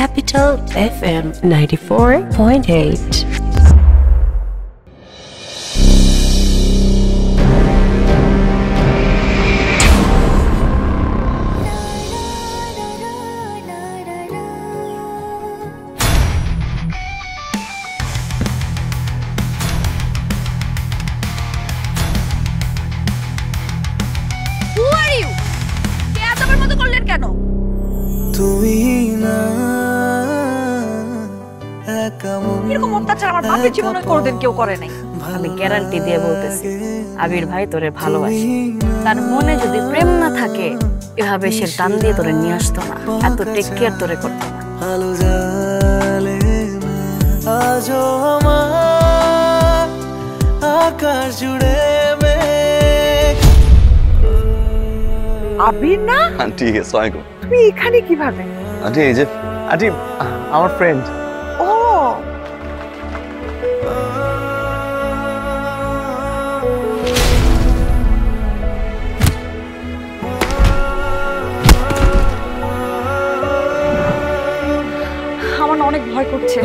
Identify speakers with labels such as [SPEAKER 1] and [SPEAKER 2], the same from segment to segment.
[SPEAKER 1] Capital FM 94.8.
[SPEAKER 2] এরকম অত্যাচার আমার বাপের জীবনে কোনোদিন কেউ করে নাই। আমি গ্যারান্টি দিয়ে বলতেছি, আবির ভাই তোরে ভালোবাসে। তার মনে যদি প্রেম না থাকে এভাবে সে টান দিয়ে তোরে নিয়ে আসতো না, এত টেক কেয়ার তোরে করতো না।
[SPEAKER 3] আবির না
[SPEAKER 4] আন্টি, আসসালামু আলাইকুম।
[SPEAKER 3] তুমি এখানে কিভাবে?
[SPEAKER 4] আন্টি, এই যে আন্টি আমার ফ্রেন্ড।
[SPEAKER 3] ও
[SPEAKER 2] আমার না অনেক ভয় করছে।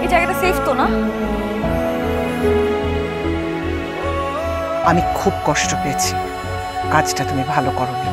[SPEAKER 2] এই জায়গাটা সেফ তো না?
[SPEAKER 3] আমি খুব কষ্ট পেয়েছি, কাজটা তুমি ভালো করোনি।